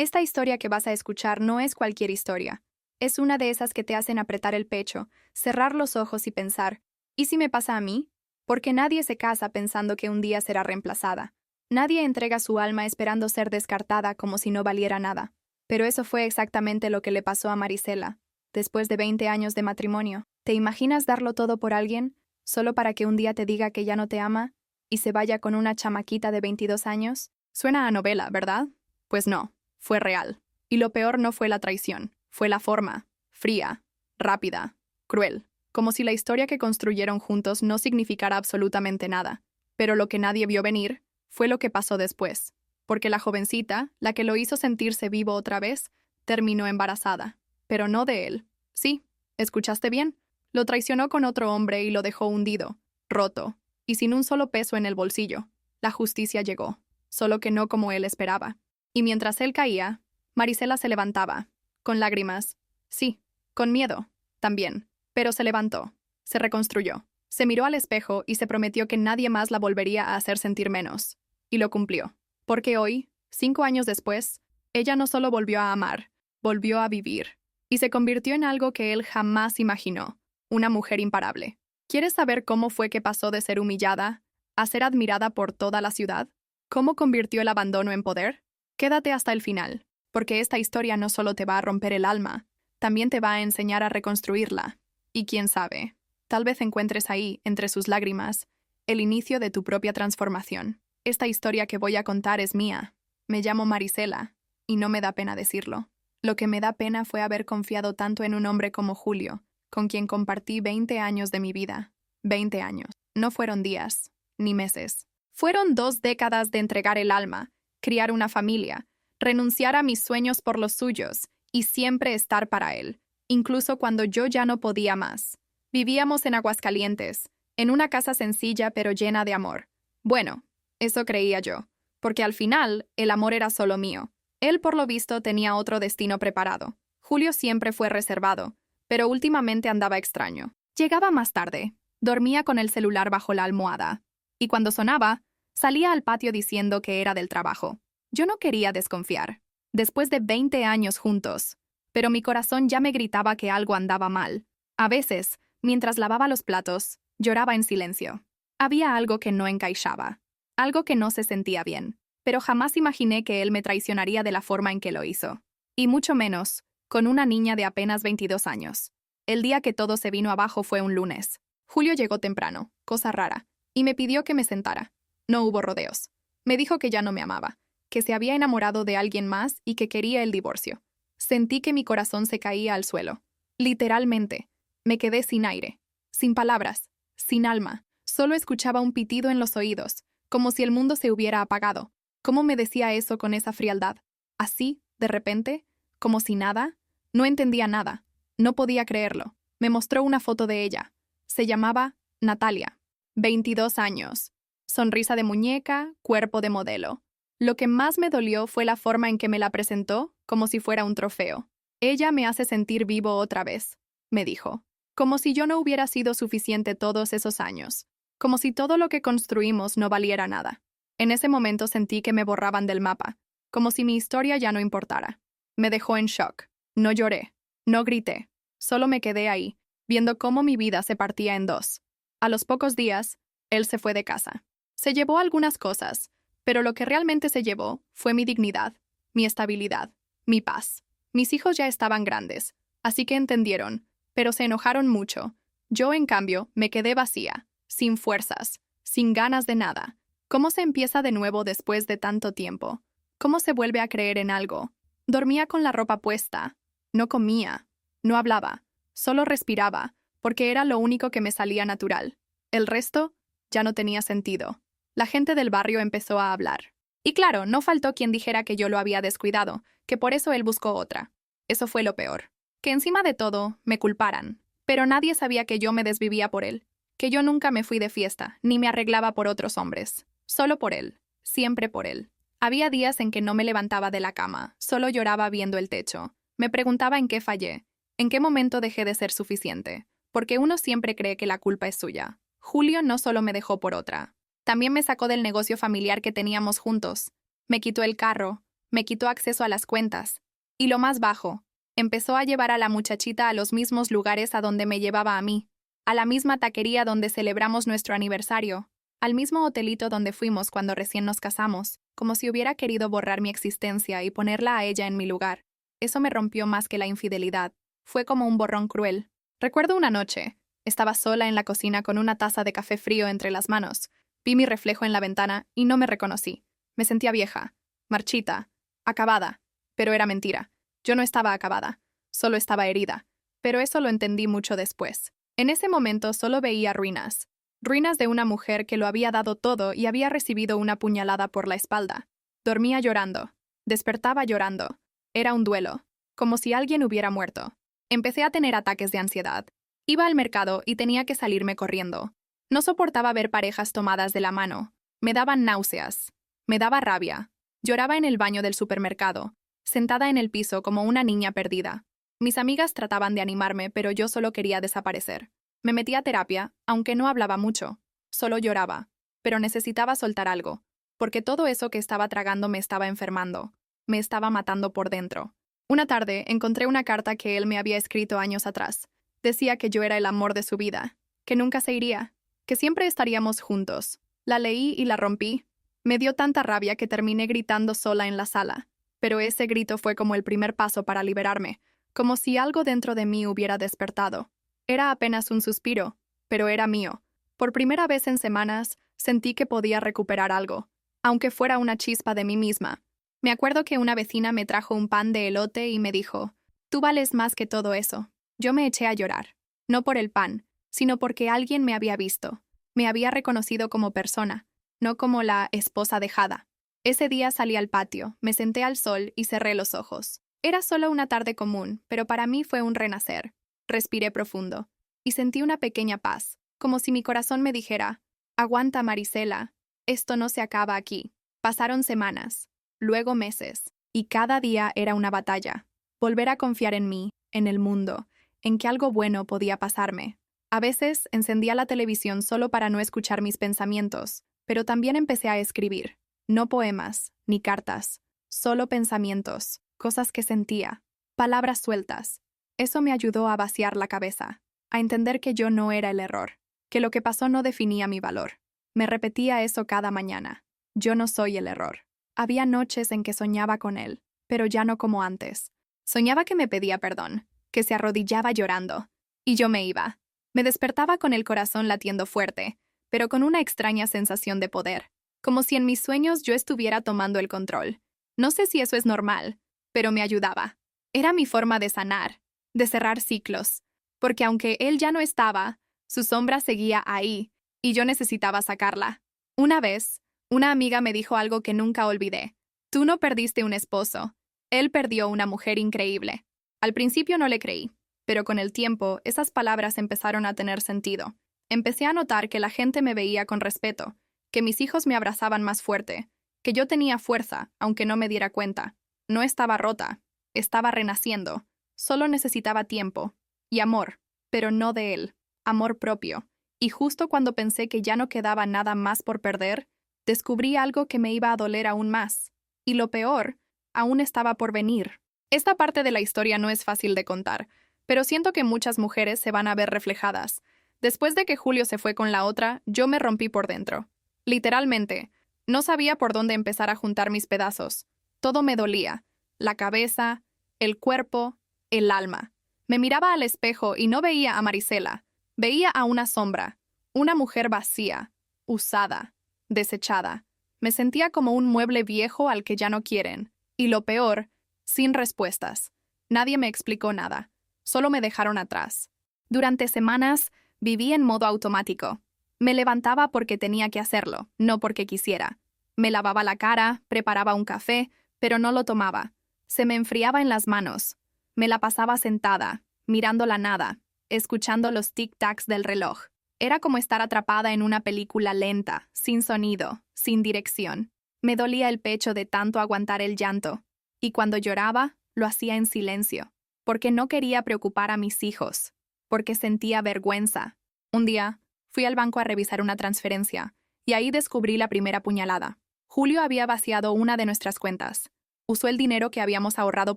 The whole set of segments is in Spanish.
Esta historia que vas a escuchar no es cualquier historia. Es una de esas que te hacen apretar el pecho, cerrar los ojos y pensar, ¿y si me pasa a mí? Porque nadie se casa pensando que un día será reemplazada. Nadie entrega su alma esperando ser descartada como si no valiera nada. Pero eso fue exactamente lo que le pasó a Marisela, después de 20 años de matrimonio. ¿Te imaginas darlo todo por alguien, solo para que un día te diga que ya no te ama y se vaya con una chamaquita de 22 años? Suena a novela, ¿verdad? Pues no, fue real. Y lo peor no fue la traición, fue la forma, fría, rápida, cruel, como si la historia que construyeron juntos no significara absolutamente nada. Pero lo que nadie vio venir fue lo que pasó después, porque la jovencita, la que lo hizo sentirse vivo otra vez, terminó embarazada. Pero no de él. Sí, ¿escuchaste bien? Lo traicionó con otro hombre y lo dejó hundido, roto, y sin un solo peso en el bolsillo. La justicia llegó, solo que no como él esperaba. Y mientras él caía, Marisela se levantaba, con lágrimas. Sí, con miedo, también. Pero se levantó, se reconstruyó, se miró al espejo y se prometió que nadie más la volvería a hacer sentir menos. Y lo cumplió. Porque hoy, 5 años después, ella no solo volvió a amar, volvió a vivir. Y se convirtió en algo que él jamás imaginó, una mujer imparable. ¿Quieres saber cómo fue que pasó de ser humillada a ser admirada por toda la ciudad? ¿Cómo convirtió el abandono en poder? Quédate hasta el final, porque esta historia no solo te va a romper el alma, también te va a enseñar a reconstruirla. Y quién sabe, tal vez encuentres ahí, entre sus lágrimas, el inicio de tu propia transformación. Esta historia que voy a contar es mía. Me llamo Marisela, y no me da pena decirlo. Lo que me da pena fue haber confiado tanto en un hombre como Julio, con quien compartí 20 años de mi vida. 20 años. No fueron días, ni meses. Fueron 2 décadas de entregar el alma, criar una familia, renunciar a mis sueños por los suyos, y siempre estar para él, incluso cuando yo ya no podía más. Vivíamos en Aguascalientes, en una casa sencilla pero llena de amor. Bueno, eso creía yo, porque al final el amor era solo mío. Él, por lo visto, tenía otro destino preparado. Julio siempre fue reservado, pero últimamente andaba extraño. Llegaba más tarde, dormía con el celular bajo la almohada, y cuando sonaba, salía al patio diciendo que era del trabajo. Yo no quería desconfiar, después de 20 años juntos, pero mi corazón ya me gritaba que algo andaba mal. A veces, mientras lavaba los platos, lloraba en silencio. Había algo que no encaixaba, algo que no se sentía bien, pero jamás imaginé que él me traicionaría de la forma en que lo hizo. Y mucho menos, con una niña de apenas 22 años. El día que todo se vino abajo fue un lunes. Julio llegó temprano, cosa rara, y me pidió que me sentara. No hubo rodeos. Me dijo que ya no me amaba, que se había enamorado de alguien más y que quería el divorcio. Sentí que mi corazón se caía al suelo. Literalmente. Me quedé sin aire, sin palabras, sin alma. Solo escuchaba un pitido en los oídos, como si el mundo se hubiera apagado. ¿Cómo me decía eso con esa frialdad? Así, de repente, como si nada. No entendía nada. No podía creerlo. Me mostró una foto de ella. Se llamaba Natalia. 22 años. Sonrisa de muñeca, cuerpo de modelo. Lo que más me dolió fue la forma en que me la presentó, como si fuera un trofeo. Ella me hace sentir vivo otra vez, me dijo. Como si yo no hubiera sido suficiente todos esos años. Como si todo lo que construimos no valiera nada. En ese momento sentí que me borraban del mapa, como si mi historia ya no importara. Me dejó en shock. No lloré, no grité, solo me quedé ahí, viendo cómo mi vida se partía en dos. A los pocos días, él se fue de casa. Se llevó algunas cosas, pero lo que realmente se llevó fue mi dignidad, mi estabilidad, mi paz. Mis hijos ya estaban grandes, así que entendieron, pero se enojaron mucho. Yo, en cambio, me quedé vacía, sin fuerzas, sin ganas de nada. ¿Cómo se empieza de nuevo después de tanto tiempo? ¿Cómo se vuelve a creer en algo? Dormía con la ropa puesta. No comía. No hablaba. Solo respiraba, porque era lo único que me salía natural. El resto ya no tenía sentido. La gente del barrio empezó a hablar. Y claro, no faltó quien dijera que yo lo había descuidado, que por eso él buscó otra. Eso fue lo peor. Que encima de todo, me culparan. Pero nadie sabía que yo me desvivía por él. Que yo nunca me fui de fiesta, ni me arreglaba por otros hombres. Solo por él. Siempre por él. Había días en que no me levantaba de la cama, solo lloraba viendo el techo. Me preguntaba en qué fallé, en qué momento dejé de ser suficiente, porque uno siempre cree que la culpa es suya. Julio no solo me dejó por otra, también me sacó del negocio familiar que teníamos juntos. Me quitó el carro, Me quitó acceso a las cuentas. Y lo más bajo, empezó a llevar a la muchachita a los mismos lugares a donde me llevaba a mí, a la misma taquería donde celebramos nuestro aniversario, al mismo hotelito donde fuimos cuando recién nos casamos, como si hubiera querido borrar mi existencia y ponerla a ella en mi lugar. Eso me rompió más que la infidelidad. Fue como un borrón cruel. Recuerdo una noche. Estaba sola en la cocina con una taza de café frío entre las manos. Vi mi reflejo en la ventana y no me reconocí. Me sentía vieja, marchita, acabada. Pero era mentira. Yo no estaba acabada. Solo estaba herida. Pero eso lo entendí mucho después. En ese momento solo veía ruinas. Ruinas de una mujer que lo había dado todo y había recibido una puñalada por la espalda. Dormía llorando. Despertaba llorando. Era un duelo. Como si alguien hubiera muerto. Empecé a tener ataques de ansiedad. Iba al mercado y tenía que salirme corriendo. No soportaba ver parejas tomadas de la mano. Me daban náuseas. Me daba rabia. Lloraba en el baño del supermercado, sentada en el piso como una niña perdida. Mis amigas trataban de animarme, pero yo solo quería desaparecer. Me metí a terapia, aunque no hablaba mucho. Solo lloraba. Pero necesitaba soltar algo, porque todo eso que estaba tragando me estaba enfermando. Me estaba matando por dentro. Una tarde encontré una carta que él me había escrito años atrás. Decía que yo era el amor de su vida, que nunca se iría, que siempre estaríamos juntos. La leí y la rompí. Me dio tanta rabia que terminé gritando sola en la sala. Pero ese grito fue como el primer paso para liberarme, como si algo dentro de mí hubiera despertado. Era apenas un suspiro, pero era mío. Por primera vez en semanas, sentí que podía recuperar algo, aunque fuera una chispa de mí misma. Me acuerdo que una vecina me trajo un pan de elote y me dijo, «Tú vales más que todo eso». Yo me eché a llorar, no por el pan, sino porque alguien me había visto. Me había reconocido como persona, no como la esposa dejada. Ese día salí al patio, me senté al sol y cerré los ojos. Era solo una tarde común, pero para mí fue un renacer. Respiré profundo y sentí una pequeña paz, como si mi corazón me dijera, «Aguanta, Marisela, esto no se acaba aquí». Pasaron semanas, luego meses, y cada día era una batalla. Volver a confiar en mí, en el mundo, en que algo bueno podía pasarme. A veces encendía la televisión solo para no escuchar mis pensamientos, pero también empecé a escribir. No poemas, ni cartas, solo pensamientos, cosas que sentía, palabras sueltas. Eso me ayudó a vaciar la cabeza, a entender que yo no era el error, que lo que pasó no definía mi valor. Me repetía eso cada mañana. Yo no soy el error. Había noches en que soñaba con él, pero ya no como antes. Soñaba que me pedía perdón, que se arrodillaba llorando, y yo me iba. Me despertaba con el corazón latiendo fuerte, pero con una extraña sensación de poder, como si en mis sueños yo estuviera tomando el control. No sé si eso es normal, pero me ayudaba. Era mi forma de sanar, de cerrar ciclos, porque aunque él ya no estaba, su sombra seguía ahí, y yo necesitaba sacarla. Una vez, una amiga me dijo algo que nunca olvidé. Tú no perdiste un esposo, él perdió una mujer increíble. Al principio no le creí, pero con el tiempo esas palabras empezaron a tener sentido. Empecé a notar que la gente me veía con respeto, que mis hijos me abrazaban más fuerte, que yo tenía fuerza, aunque no me diera cuenta. No estaba rota, estaba renaciendo. Solo necesitaba tiempo y amor, pero no de él, amor propio. Y justo cuando pensé que ya no quedaba nada más por perder, descubrí algo que me iba a doler aún más. Y lo peor, aún estaba por venir. Esta parte de la historia no es fácil de contar, pero siento que muchas mujeres se van a ver reflejadas. Después de que Julio se fue con la otra, yo me rompí por dentro. Literalmente, no sabía por dónde empezar a juntar mis pedazos. Todo me dolía, la cabeza, el cuerpo, el alma. Me miraba al espejo y no veía a Marisela. Veía a una sombra, una mujer vacía, usada, desechada. Me sentía como un mueble viejo al que ya no quieren. Y lo peor, sin respuestas. Nadie me explicó nada. Solo me dejaron atrás. Durante semanas, viví en modo automático. Me levantaba porque tenía que hacerlo, no porque quisiera. Me lavaba la cara, preparaba un café, pero no lo tomaba. Se me enfriaba en las manos. Me la pasaba sentada, mirando la nada, escuchando los tic-tacs del reloj. Era como estar atrapada en una película lenta, sin sonido, sin dirección. Me dolía el pecho de tanto aguantar el llanto. Y cuando lloraba, lo hacía en silencio, porque no quería preocupar a mis hijos, porque sentía vergüenza. Un día, fui al banco a revisar una transferencia, y ahí descubrí la primera puñalada. Julio había vaciado una de nuestras cuentas. Usó el dinero que habíamos ahorrado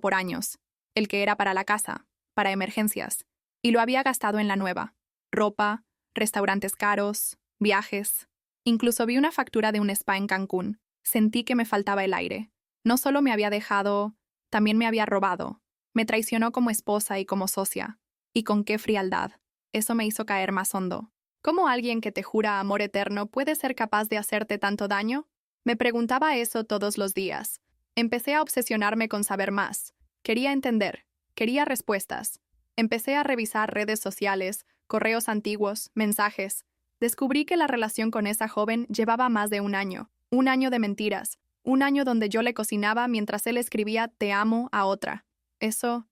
por años, el que era para la casa, para emergencias, y lo había gastado en la nueva. Ropa, restaurantes caros, viajes. Incluso vi una factura de un spa en Cancún. Sentí que me faltaba el aire. No solo me había dejado, también me había robado. Me traicionó como esposa y como socia. Y con qué frialdad. Eso me hizo caer más hondo. ¿Cómo alguien que te jura amor eterno puede ser capaz de hacerte tanto daño? Me preguntaba eso todos los días. Empecé a obsesionarme con saber más. Quería entender. Quería respuestas. Empecé a revisar redes sociales, correos antiguos, mensajes. Descubrí que la relación con esa joven llevaba más de un año de mentiras, un año donde yo le cocinaba mientras él escribía "te amo" a otra. Eso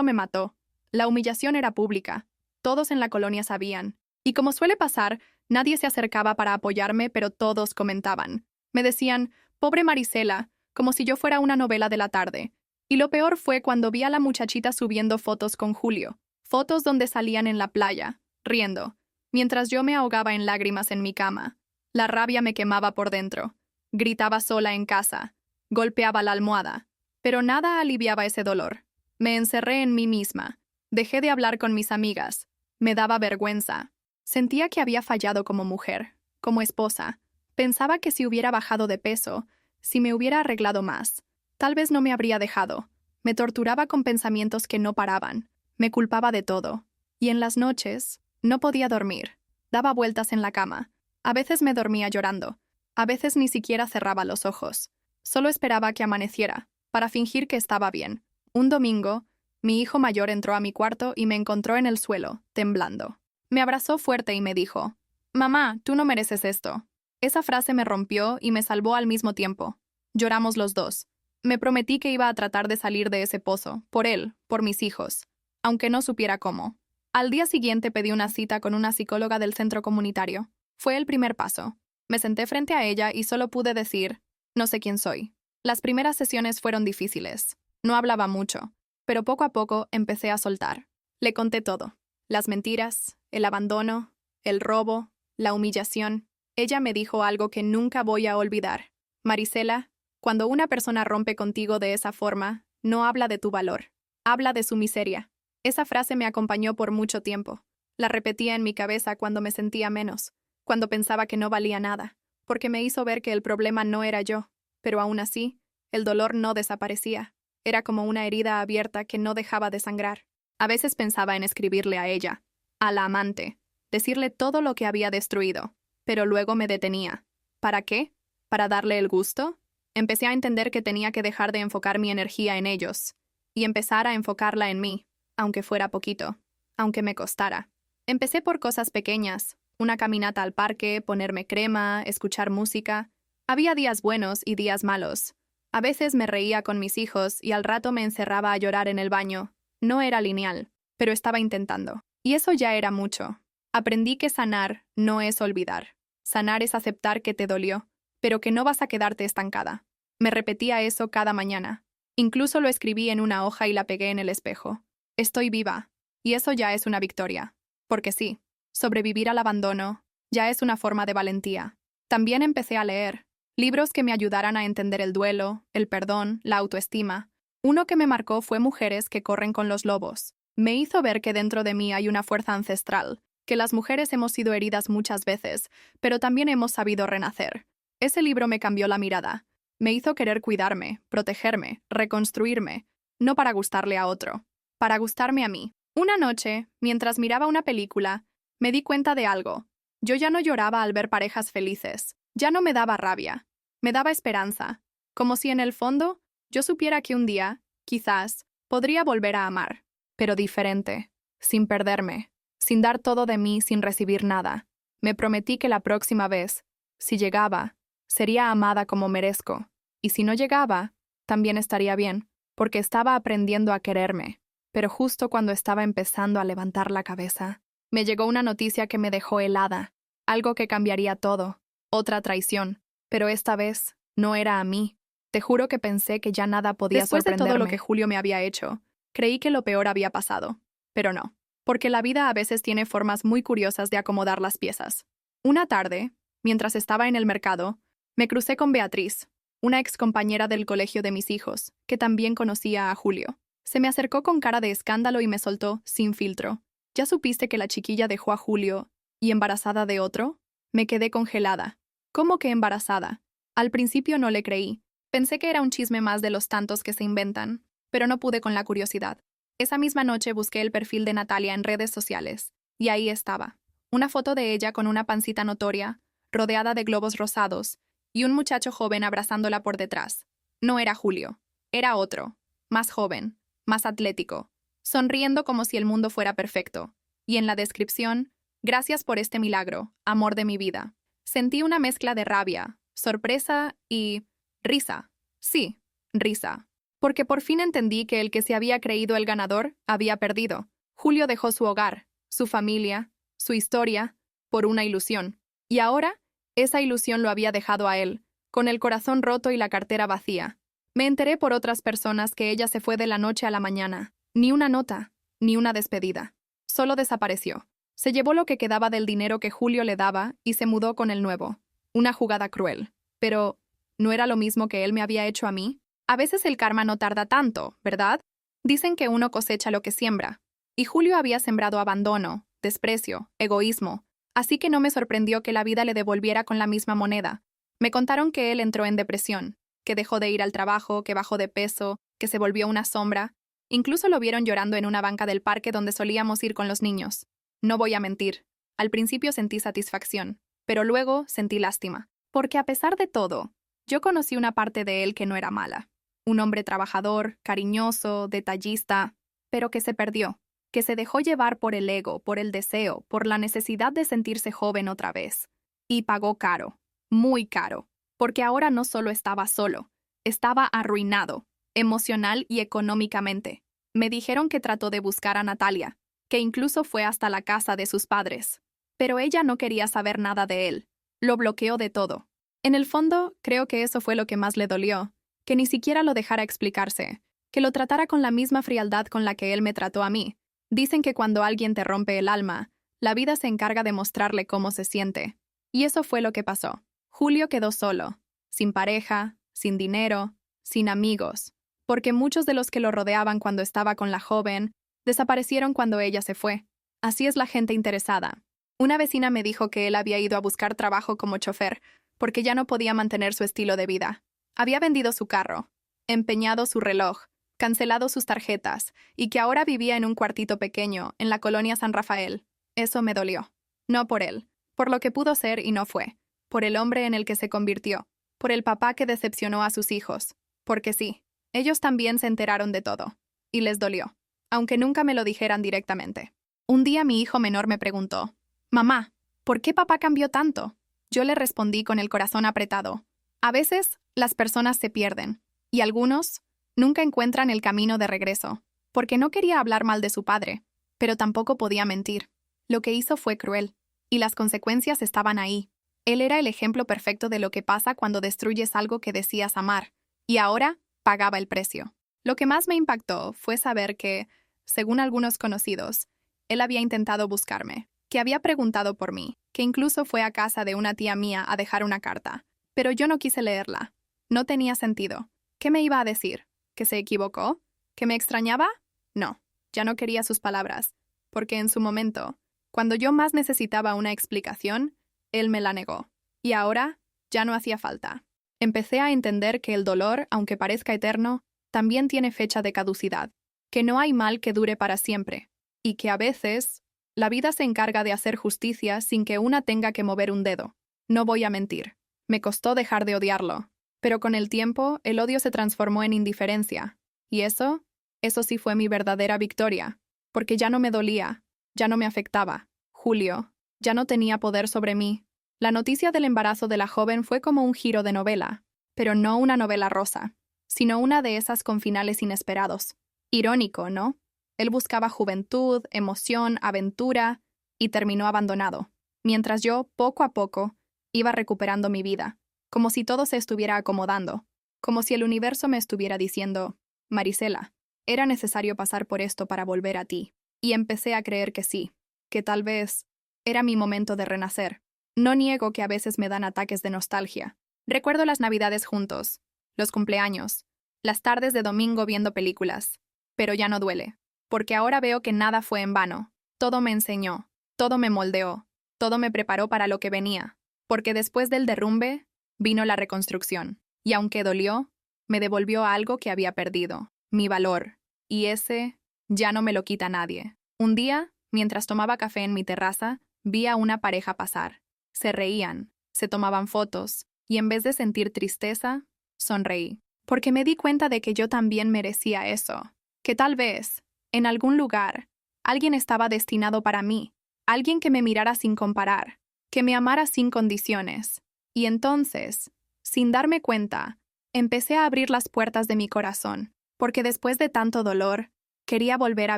me mató. La humillación era pública. Todos en la colonia sabían. Y como suele pasar, nadie se acercaba para apoyarme, pero todos comentaban. Me decían, pobre Marisela, como si yo fuera una novela de la tarde. Y lo peor fue cuando vi a la muchachita subiendo fotos con Julio, fotos donde salían en la playa, riendo, mientras yo me ahogaba en lágrimas en mi cama. La rabia me quemaba por dentro. Gritaba sola en casa, golpeaba la almohada, pero nada aliviaba ese dolor. Me encerré en mí misma, dejé de hablar con mis amigas, me daba vergüenza. Sentía que había fallado como mujer, como esposa. Pensaba que si hubiera bajado de peso, si me hubiera arreglado más, tal vez no me habría dejado. Me torturaba con pensamientos que no paraban. Me culpaba de todo. Y en las noches, no podía dormir. Daba vueltas en la cama. A veces me dormía llorando. A veces ni siquiera cerraba los ojos. Solo esperaba que amaneciera, para fingir que estaba bien. Un domingo, mi hijo mayor entró a mi cuarto y me encontró en el suelo, temblando. Me abrazó fuerte y me dijo, «Mamá, tú no mereces esto». Esa frase me rompió y me salvó al mismo tiempo. Lloramos los dos. Me prometí que iba a tratar de salir de ese pozo, por él, por mis hijos, aunque no supiera cómo. Al día siguiente pedí una cita con una psicóloga del centro comunitario. Fue el primer paso. Me senté frente a ella y solo pude decir, no sé quién soy. Las primeras sesiones fueron difíciles. No hablaba mucho, pero poco a poco empecé a soltar. Le conté todo. Las mentiras, el abandono, el robo, la humillación. Ella me dijo algo que nunca voy a olvidar. Marisela, cuando una persona rompe contigo de esa forma, no habla de tu valor, habla de su miseria. Esa frase me acompañó por mucho tiempo. La repetía en mi cabeza cuando me sentía menos, cuando pensaba que no valía nada, porque me hizo ver que el problema no era yo, pero aún así, el dolor no desaparecía. Era como una herida abierta que no dejaba de sangrar. A veces pensaba en escribirle a ella, a la amante, decirle todo lo que había destruido, pero luego me detenía. ¿Para qué? ¿Para darle el gusto? Empecé a entender que tenía que dejar de enfocar mi energía en ellos y empezar a enfocarla en mí, aunque fuera poquito, aunque me costara. Empecé por cosas pequeñas, una caminata al parque, ponerme crema, escuchar música. Había días buenos y días malos. A veces me reía con mis hijos y al rato me encerraba a llorar en el baño. No era lineal, pero estaba intentando. Y eso ya era mucho. Aprendí que sanar no es olvidar. Sanar es aceptar que te dolió, pero que no vas a quedarte estancada. Me repetía eso cada mañana. Incluso lo escribí en una hoja y la pegué en el espejo. Estoy viva. Y eso ya es una victoria. Porque sí, sobrevivir al abandono ya es una forma de valentía. También empecé a leer libros que me ayudaran a entender el duelo, el perdón, la autoestima. Uno que me marcó fue Mujeres que corren con los lobos. Me hizo ver que dentro de mí hay una fuerza ancestral, que las mujeres hemos sido heridas muchas veces, pero también hemos sabido renacer. Ese libro me cambió la mirada. Me hizo querer cuidarme, protegerme, reconstruirme, no para gustarle a otro, para gustarme a mí. Una noche, mientras miraba una película, me di cuenta de algo. Yo ya no lloraba al ver parejas felices. Ya no me daba rabia. Me daba esperanza. Como si en el fondo yo supiera que un día, quizás, podría volver a amar. Pero diferente, sin perderme, sin dar todo de mí, sin recibir nada. Me prometí que la próxima vez, si llegaba, sería amada como merezco. Y si no llegaba, también estaría bien, porque estaba aprendiendo a quererme. Pero justo cuando estaba empezando a levantar la cabeza, me llegó una noticia que me dejó helada, algo que cambiaría todo, otra traición, pero esta vez no era a mí. Te juro que pensé que ya nada podía Después de sorprenderme. todo Lo que Julio me había hecho, creí que lo peor había pasado, pero no, porque la vida a veces tiene formas muy curiosas de acomodar las piezas. Una tarde, mientras estaba en el mercado, me crucé con Beatriz, una excompañera del colegio de mis hijos, que también conocía a Julio. Se me acercó con cara de escándalo y me soltó, sin filtro. ¿Ya supiste que la chiquilla dejó a Julio y embarazada de otro? Me quedé congelada. ¿Cómo que embarazada? Al principio no le creí. Pensé que era un chisme más de los tantos que se inventan, pero no pude con la curiosidad. Esa misma noche busqué el perfil de Natalia en redes sociales, y ahí estaba. Una foto de ella con una pancita notoria, rodeada de globos rosados, y un muchacho joven abrazándola por detrás. No era Julio, era otro, más joven, más atlético, sonriendo como si el mundo fuera perfecto. Y en la descripción, gracias por este milagro, amor de mi vida. Sentí una mezcla de rabia, sorpresa y risa. Sí, risa. Porque por fin entendí que el que se había creído el ganador había perdido. Julio dejó su hogar, su familia, su historia, por una ilusión. Y ahora, esa ilusión lo había dejado a él, con el corazón roto y la cartera vacía. Me enteré por otras personas que ella se fue de la noche a la mañana. Ni una nota, ni una despedida. Solo desapareció. Se llevó lo que quedaba del dinero que Julio le daba y se mudó con el nuevo. Una jugada cruel. Pero, ¿no era lo mismo que él me había hecho a mí? A veces el karma no tarda tanto, ¿verdad? Dicen que uno cosecha lo que siembra. Y Julio había sembrado abandono, desprecio, egoísmo. Así que no me sorprendió que la vida le devolviera con la misma moneda. Me contaron que él entró en depresión, que dejó de ir al trabajo, que bajó de peso, que se volvió una sombra. Incluso lo vieron llorando en una banca del parque donde solíamos ir con los niños. No voy a mentir. Al principio sentí satisfacción, pero luego sentí lástima. Porque a pesar de todo, yo conocí una parte de él que no era mala. Un hombre trabajador, cariñoso, detallista, pero que se perdió, que se dejó llevar por el ego, por el deseo, por la necesidad de sentirse joven otra vez. Y pagó caro, muy caro, porque ahora no solo estaba solo, estaba arruinado, emocional y económicamente. Me dijeron que trató de buscar a Natalia, que incluso fue hasta la casa de sus padres. Pero ella no quería saber nada de él. Lo bloqueó de todo. En el fondo, creo que eso fue lo que más le dolió, que ni siquiera lo dejara explicarse, que lo tratara con la misma frialdad con la que él me trató a mí. Dicen que cuando alguien te rompe el alma, la vida se encarga de mostrarle cómo se siente. Y eso fue lo que pasó. Julio quedó solo, sin pareja, sin dinero, sin amigos, porque muchos de los que lo rodeaban cuando estaba con la joven desaparecieron cuando ella se fue. Así es la gente interesada. Una vecina me dijo que él había ido a buscar trabajo como chofer, porque ya no podía mantener su estilo de vida. Había vendido su carro, empeñado su reloj, cancelado sus tarjetas, y que ahora vivía en un cuartito pequeño, en la colonia San Rafael. Eso me dolió. No por él, por lo que pudo ser y no fue, por el hombre en el que se convirtió, por el papá que decepcionó a sus hijos, porque sí, ellos también se enteraron de todo, y les dolió, aunque nunca me lo dijeran directamente. Un día mi hijo menor me preguntó, «Mamá, ¿por qué papá cambió tanto?» Yo le respondí con el corazón apretado. A veces, las personas se pierden, y algunos nunca encuentran el camino de regreso, porque no quería hablar mal de su padre, pero tampoco podía mentir. Lo que hizo fue cruel, y las consecuencias estaban ahí. Él era el ejemplo perfecto de lo que pasa cuando destruyes algo que decías amar, y ahora pagaba el precio. Lo que más me impactó fue saber que, según algunos conocidos, él había intentado buscarme, que había preguntado por mí, que incluso fue a casa de una tía mía a dejar una carta. Pero yo no quise leerla. No tenía sentido. ¿Qué me iba a decir? ¿Que se equivocó? ¿Que me extrañaba? No, ya no quería sus palabras, porque en su momento, cuando yo más necesitaba una explicación, él me la negó. Y ahora, ya no hacía falta. Empecé a entender que el dolor, aunque parezca eterno, también tiene fecha de caducidad, que no hay mal que dure para siempre, y que a veces la vida se encarga de hacer justicia sin que una tenga que mover un dedo. No voy a mentir. Me costó dejar de odiarlo, pero con el tiempo el odio se transformó en indiferencia. Y eso sí fue mi verdadera victoria, porque ya no me dolía, ya no me afectaba. Julio ya no tenía poder sobre mí. La noticia del embarazo de la joven fue como un giro de novela, pero no una novela rosa, sino una de esas con finales inesperados. Irónico, ¿no? Él buscaba juventud, emoción, aventura, y terminó abandonado, mientras yo, poco a poco, iba recuperando mi vida, como si todo se estuviera acomodando, como si el universo me estuviera diciendo, Marisela, era necesario pasar por esto para volver a ti. Y empecé a creer que sí, que tal vez era mi momento de renacer. No niego que a veces me dan ataques de nostalgia. Recuerdo las Navidades juntos, los cumpleaños, las tardes de domingo viendo películas. Pero ya no duele, porque ahora veo que nada fue en vano. Todo me enseñó, todo me moldeó, todo me preparó para lo que venía, porque después del derrumbe vino la reconstrucción, y aunque dolió, me devolvió algo que había perdido, mi valor, y ese ya no me lo quita nadie. Un día, mientras tomaba café en mi terraza, vi a una pareja pasar. Se reían, se tomaban fotos, y en vez de sentir tristeza, sonreí, porque me di cuenta de que yo también merecía eso, que tal vez, en algún lugar, alguien estaba destinado para mí, alguien que me mirara sin comparar, que me amara sin condiciones. Y entonces, sin darme cuenta, empecé a abrir las puertas de mi corazón, porque después de tanto dolor, quería volver a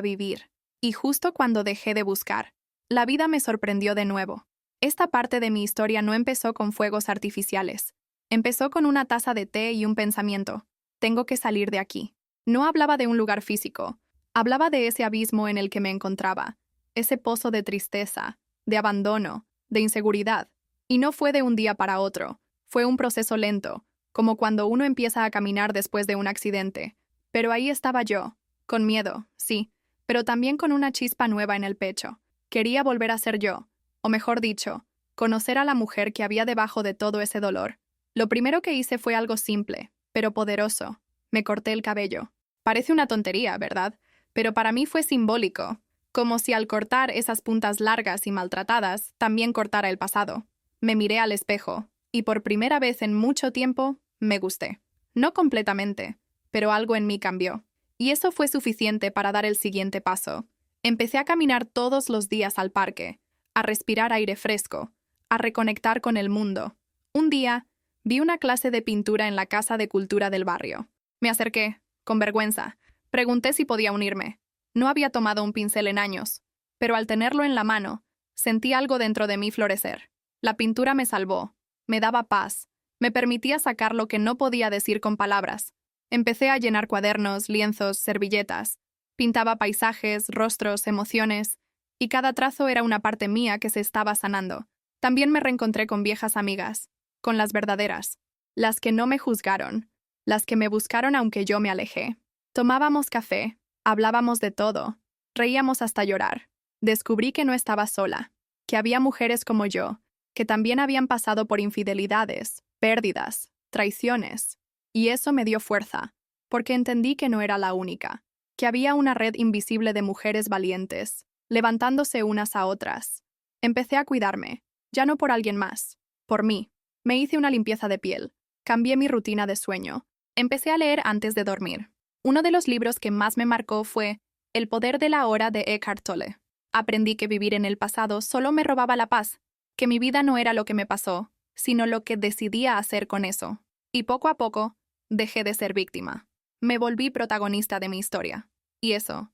vivir. Y justo cuando dejé de buscar, la vida me sorprendió de nuevo. Esta parte de mi historia no empezó con fuegos artificiales. Empezó con una taza de té y un pensamiento: tengo que salir de aquí. No hablaba de un lugar físico, hablaba de ese abismo en el que me encontraba, ese pozo de tristeza, de abandono, de inseguridad. Y no fue de un día para otro, fue un proceso lento, como cuando uno empieza a caminar después de un accidente. Pero ahí estaba yo, con miedo, sí, pero también con una chispa nueva en el pecho. Quería volver a ser yo, o mejor dicho, conocer a la mujer que había debajo de todo ese dolor. Lo primero que hice fue algo simple, pero poderoso. Me corté el cabello. Parece una tontería, ¿verdad? Pero para mí fue simbólico, como si al cortar esas puntas largas y maltratadas, también cortara el pasado. Me miré al espejo, y por primera vez en mucho tiempo, me gusté. No completamente, pero algo en mí cambió. Y eso fue suficiente para dar el siguiente paso. Empecé a caminar todos los días al parque, a respirar aire fresco, a reconectar con el mundo. Un día, vi una clase de pintura en la Casa de Cultura del barrio. Me acerqué, con vergüenza. Pregunté si podía unirme. No había tomado un pincel en años, pero al tenerlo en la mano, sentí algo dentro de mí florecer. La pintura me salvó, me daba paz, me permitía sacar lo que no podía decir con palabras. Empecé a llenar cuadernos, lienzos, servilletas. Pintaba paisajes, rostros, emociones, y cada trazo era una parte mía que se estaba sanando. También me reencontré con viejas amigas, con las verdaderas, las que no me juzgaron, las que me buscaron aunque yo me alejé. Tomábamos café, hablábamos de todo, reíamos hasta llorar. Descubrí que no estaba sola, que había mujeres como yo, que también habían pasado por infidelidades, pérdidas, traiciones. Y eso me dio fuerza, porque entendí que no era la única, que había una red invisible de mujeres valientes, levantándose unas a otras. Empecé a cuidarme, ya no por alguien más, por mí. Me hice una limpieza de piel, cambié mi rutina de sueño, empecé a leer antes de dormir. Uno de los libros que más me marcó fue El poder de la hora de Eckhart Tolle. Aprendí que vivir en el pasado solo me robaba la paz, que mi vida no era lo que me pasó, sino lo que decidía hacer con eso. Y poco a poco, dejé de ser víctima. Me volví protagonista de mi historia. Y eso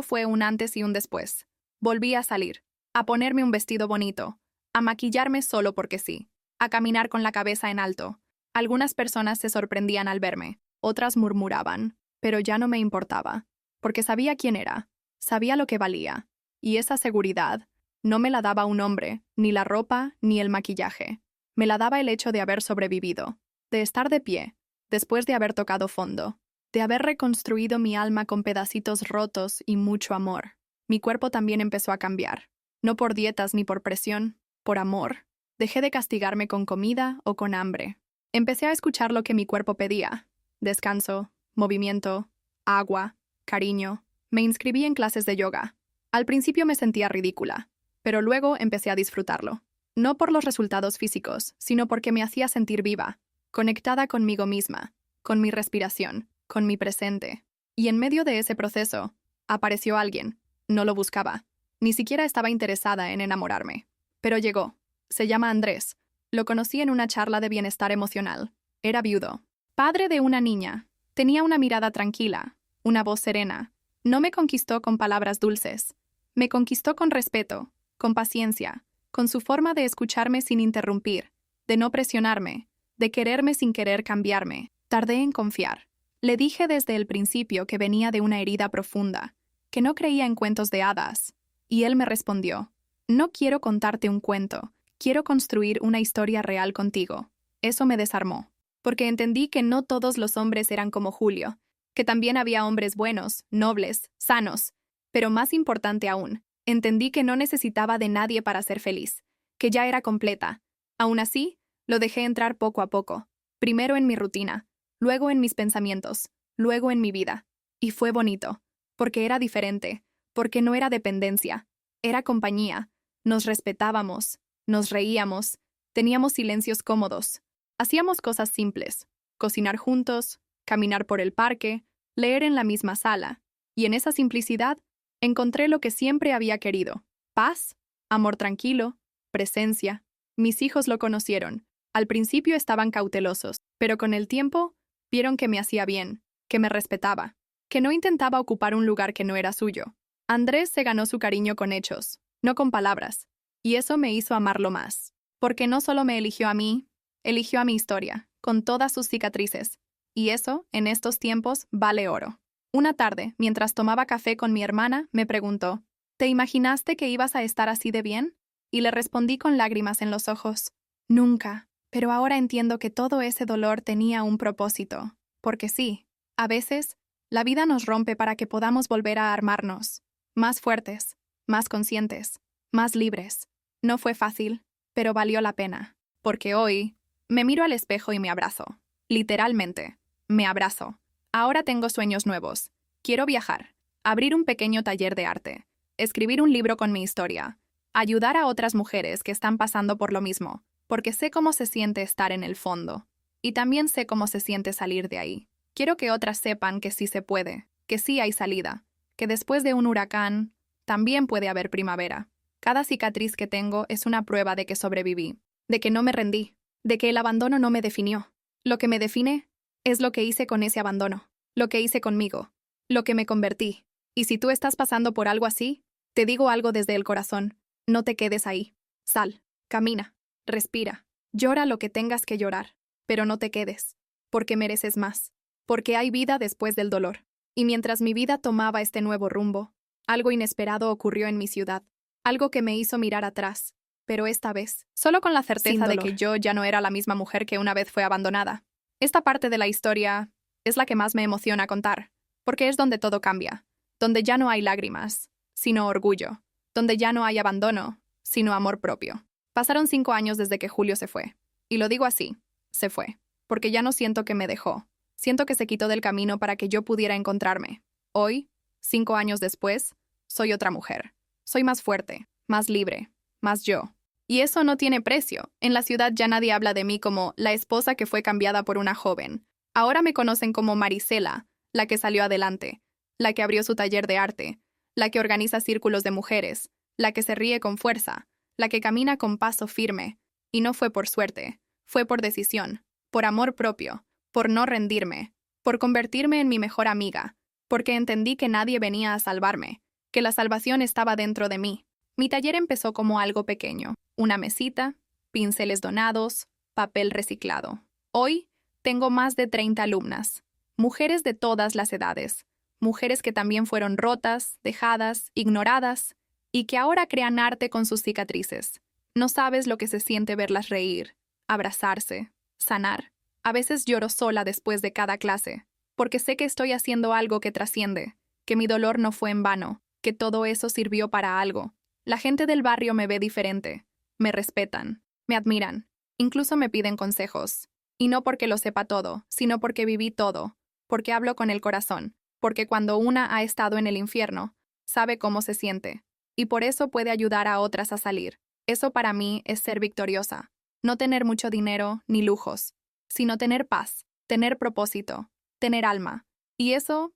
fue un antes y un después. Volví a salir, a ponerme un vestido bonito, a maquillarme solo porque sí, a caminar con la cabeza en alto. Algunas personas se sorprendían al verme, otras murmuraban, pero ya no me importaba, porque sabía quién era, sabía lo que valía, y esa seguridad no me la daba un hombre, ni la ropa, ni el maquillaje. Me la daba el hecho de haber sobrevivido, de estar de pie, después de haber tocado fondo, de haber reconstruido mi alma con pedacitos rotos y mucho amor. Mi cuerpo también empezó a cambiar, no por dietas ni por presión, por amor. Dejé de castigarme con comida o con hambre. Empecé a escuchar lo que mi cuerpo pedía: descanso, movimiento, agua, cariño. Me inscribí en clases de yoga. Al principio me sentía ridícula, pero luego empecé a disfrutarlo. No por los resultados físicos, sino porque me hacía sentir viva, conectada conmigo misma, con mi respiración, con mi presente. Y en medio de ese proceso, apareció alguien. No lo buscaba. Ni siquiera estaba interesada en enamorarme. Pero llegó. Se llama Andrés. Lo conocí en una charla de bienestar emocional. Era viudo. Padre de una niña. Tenía una mirada tranquila, una voz serena. No me conquistó con palabras dulces. Me conquistó con respeto, con paciencia, con su forma de escucharme sin interrumpir, de no presionarme, de quererme sin querer cambiarme. Tardé en confiar. Le dije desde el principio que venía de una herida profunda, que no creía en cuentos de hadas. Y él me respondió: no quiero contarte un cuento, quiero construir una historia real contigo. Eso me desarmó, porque entendí que no todos los hombres eran como Julio, que también había hombres buenos, nobles, sanos, pero más importante aún, entendí que no necesitaba de nadie para ser feliz, que ya era completa. Aún así, lo dejé entrar poco a poco, primero en mi rutina, luego en mis pensamientos, luego en mi vida. Y fue bonito, porque era diferente, porque no era dependencia, era compañía, nos respetábamos, nos reíamos, teníamos silencios cómodos, hacíamos cosas simples, cocinar juntos, caminar por el parque, leer en la misma sala, y en esa simplicidad encontré lo que siempre había querido: paz, amor tranquilo, presencia. Mis hijos lo conocieron. Al principio estaban cautelosos, pero con el tiempo vieron que me hacía bien, que me respetaba, que no intentaba ocupar un lugar que no era suyo. Andrés se ganó su cariño con hechos, no con palabras, y eso me hizo amarlo más, porque no solo me eligió a mí, eligió a mi historia, con todas sus cicatrices, y eso, en estos tiempos, vale oro. Una tarde, mientras tomaba café con mi hermana, me preguntó: ¿te imaginaste que ibas a estar así de bien? Y le respondí con lágrimas en los ojos: nunca, pero ahora entiendo que todo ese dolor tenía un propósito, porque sí, a veces, la vida nos rompe para que podamos volver a armarnos, más fuertes, más conscientes, más libres. No fue fácil, pero valió la pena, porque hoy me miro al espejo y me abrazo. Literalmente, me abrazo. Ahora tengo sueños nuevos. Quiero viajar, abrir un pequeño taller de arte, escribir un libro con mi historia, ayudar a otras mujeres que están pasando por lo mismo, porque sé cómo se siente estar en el fondo, y también sé cómo se siente salir de ahí. Quiero que otras sepan que sí se puede, que sí hay salida, que después de un huracán también puede haber primavera. Cada cicatriz que tengo es una prueba de que sobreviví, de que no me rendí, de que el abandono no me definió. Lo que me define es lo que hice con ese abandono, lo que hice conmigo, lo que me convertí. Y si tú estás pasando por algo así, te digo algo desde el corazón: no te quedes ahí. Sal, camina, respira, llora lo que tengas que llorar, pero no te quedes, porque mereces más, porque hay vida después del dolor. Y mientras mi vida tomaba este nuevo rumbo, algo inesperado ocurrió en mi ciudad, algo que me hizo mirar atrás, pero esta vez, solo con la certeza de que yo ya no era la misma mujer que una vez fue abandonada. Esta parte de la historia es la que más me emociona contar, porque es donde todo cambia, donde ya no hay lágrimas, sino orgullo, donde ya no hay abandono, sino amor propio. Pasaron 5 años desde que Julio se fue, y lo digo así: se fue, porque ya no siento que me dejó, siento que se quitó del camino para que yo pudiera encontrarme. Hoy, 5 años después, soy otra mujer. Soy más fuerte, más libre, más yo. Y eso no tiene precio. En la ciudad ya nadie habla de mí como la esposa que fue cambiada por una joven. Ahora me conocen como Marisela, la que salió adelante, la que abrió su taller de arte, la que organiza círculos de mujeres, la que se ríe con fuerza, la que camina con paso firme. Y no fue por suerte, fue por decisión, por amor propio, por no rendirme, por convertirme en mi mejor amiga, porque entendí que nadie venía a salvarme, que la salvación estaba dentro de mí. Mi taller empezó como algo pequeño: una mesita, pinceles donados, papel reciclado. Hoy tengo más de 30 alumnas, mujeres de todas las edades, mujeres que también fueron rotas, dejadas, ignoradas, y que ahora crean arte con sus cicatrices. No sabes lo que se siente verlas reír, abrazarse, sanar. A veces lloro sola después de cada clase, porque sé que estoy haciendo algo que trasciende, que mi dolor no fue en vano, que todo eso sirvió para algo. La gente del barrio me ve diferente, me respetan, me admiran, incluso me piden consejos. Y no porque lo sepa todo, sino porque viví todo, porque hablo con el corazón, porque cuando una ha estado en el infierno, sabe cómo se siente, y por eso puede ayudar a otras a salir. Eso para mí es ser victoriosa. No tener mucho dinero ni lujos, sino tener paz, tener propósito, tener alma. Y eso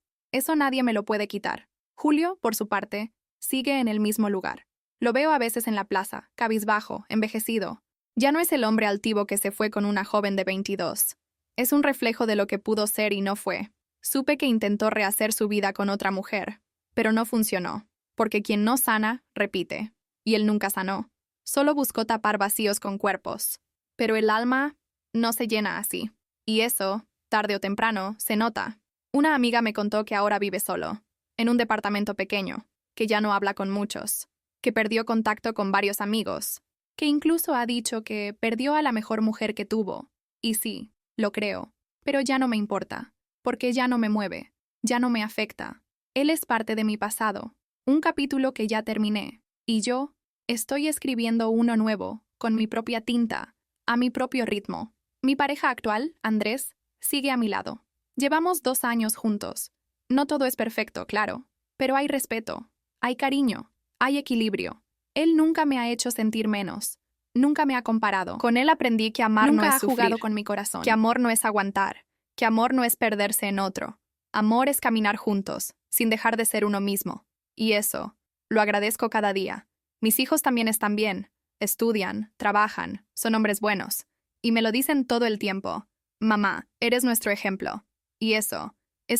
nadie me lo puede quitar. Julio, por su parte, sigue en el mismo lugar. Lo veo a veces en la plaza, cabizbajo, envejecido. Ya no es el hombre altivo que se fue con una joven de 22. Es un reflejo de lo que pudo ser y no fue. Supe que intentó rehacer su vida con otra mujer, pero no funcionó, porque quien no sana, repite. Y él nunca sanó. Solo buscó tapar vacíos con cuerpos. Pero el alma no se llena así. Y eso, tarde o temprano, se nota. Una amiga me contó que ahora vive solo, en un departamento pequeño, que ya no habla con muchos, que perdió contacto con varios amigos, que incluso ha dicho que perdió a la mejor mujer que tuvo. Y sí, lo creo, pero ya no me importa, porque ya no me mueve, ya no me afecta. Él es parte de mi pasado, un capítulo que ya terminé, y yo estoy escribiendo uno nuevo, con mi propia tinta, a mi propio ritmo. Mi pareja actual, Andrés, sigue a mi lado. Llevamos 2 años juntos. No todo es perfecto, claro, pero hay respeto, hay cariño, hay equilibrio. Él nunca me ha hecho sentir menos, nunca me ha comparado. Con él aprendí que amar no es sufrir, nunca ha jugado con mi corazón, que amor no es aguantar, que amor no es perderse en otro. Amor es caminar juntos, sin dejar de ser uno mismo. Y eso, lo agradezco cada día. Mis hijos también están bien, estudian, trabajan, son hombres buenos. Y me lo dicen todo el tiempo. Mamá, eres nuestro ejemplo. Y eso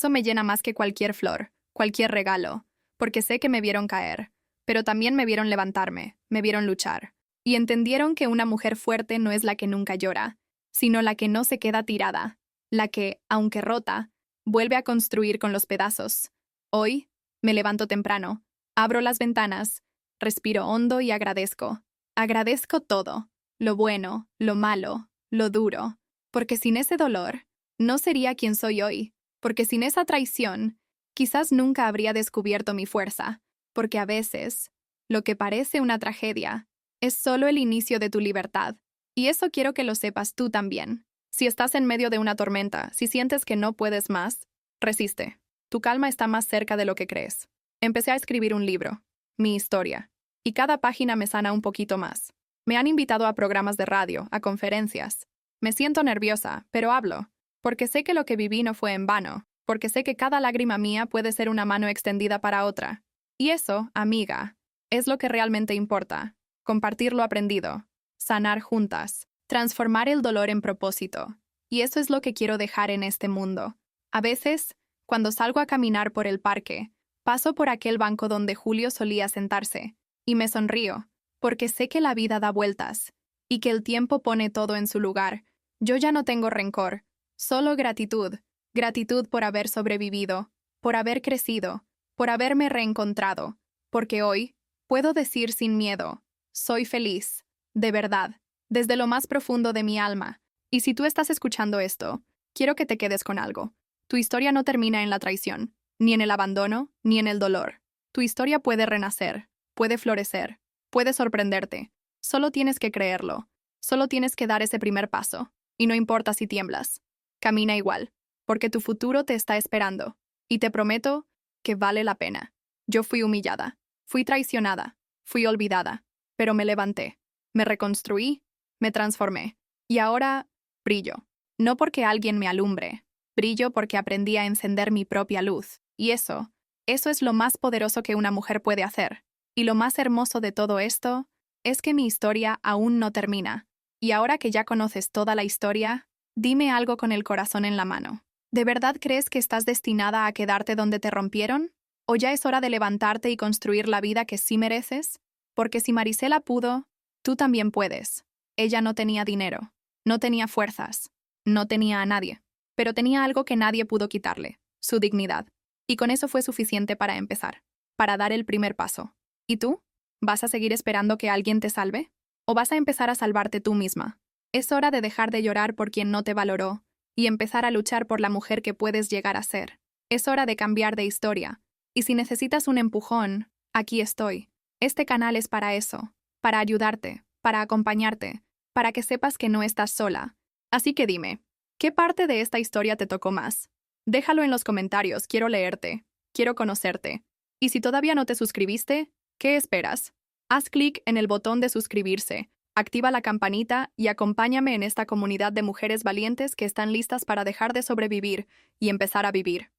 me llena más que cualquier flor, cualquier regalo, porque sé que me vieron caer, pero también me vieron levantarme, me vieron luchar. Y entendieron que una mujer fuerte no es la que nunca llora, sino la que no se queda tirada, la que, aunque rota, vuelve a construir con los pedazos. Hoy, me levanto temprano, abro las ventanas, respiro hondo y agradezco. Agradezco todo, lo bueno, lo malo, lo duro, porque sin ese dolor, no sería quien soy hoy, porque sin esa traición, quizás nunca habría descubierto mi fuerza, porque a veces, lo que parece una tragedia, es solo el inicio de tu libertad. Y eso quiero que lo sepas tú también. Si estás en medio de una tormenta, si sientes que no puedes más, resiste. Tu calma está más cerca de lo que crees. Empecé a escribir un libro, mi historia, y cada página me sana un poquito más. Me han invitado a programas de radio, a conferencias. Me siento nerviosa, pero hablo, porque sé que lo que viví no fue en vano, porque sé que cada lágrima mía puede ser una mano extendida para otra. Y eso, amiga, es lo que realmente importa. Compartir lo aprendido, sanar juntas, transformar el dolor en propósito. Y eso es lo que quiero dejar en este mundo. A veces, cuando salgo a caminar por el parque, paso por aquel banco donde Julio solía sentarse, y me sonrío, porque sé que la vida da vueltas, y que el tiempo pone todo en su lugar. Yo ya no tengo rencor, solo gratitud. Gratitud por haber sobrevivido, por haber crecido, por haberme reencontrado, porque hoy puedo decir sin miedo, soy feliz, de verdad, desde lo más profundo de mi alma. Y si tú estás escuchando esto, quiero que te quedes con algo. Tu historia no termina en la traición, ni en el abandono, ni en el dolor. Tu historia puede renacer, puede florecer, puede sorprenderte. Solo tienes que creerlo, solo tienes que dar ese primer paso, y no importa si tiemblas. Camina igual, porque tu futuro te está esperando, y te prometo que vale la pena. Yo fui humillada, fui traicionada, fui olvidada, pero me levanté, me reconstruí, me transformé, y ahora brillo. No porque alguien me alumbre, brillo porque aprendí a encender mi propia luz, y eso es lo más poderoso que una mujer puede hacer. Y lo más hermoso de todo esto es que mi historia aún no termina. Y ahora que ya conoces toda la historia, dime algo con el corazón en la mano. ¿De verdad crees que estás destinada a quedarte donde te rompieron? ¿O ya es hora de levantarte y construir la vida que sí mereces? Porque si Marisela pudo, tú también puedes. Ella no tenía dinero, no tenía fuerzas, no tenía a nadie, pero tenía algo que nadie pudo quitarle, su dignidad. Y con eso fue suficiente para empezar, para dar el primer paso. ¿Y tú? ¿Vas a seguir esperando que alguien te salve? ¿O vas a empezar a salvarte tú misma? Es hora de dejar de llorar por quien no te valoró y empezar a luchar por la mujer que puedes llegar a ser. Es hora de cambiar de historia. Y si necesitas un empujón, aquí estoy. Este canal es para eso, para ayudarte, para acompañarte, para que sepas que no estás sola. Así que dime, ¿qué parte de esta historia te tocó más? Déjalo en los comentarios, quiero leerte, quiero conocerte. Y si todavía no te suscribiste, ¿qué esperas? Haz clic en el botón de suscribirse, activa la campanita y acompáñame en esta comunidad de mujeres valientes que están listas para dejar de sobrevivir y empezar a vivir.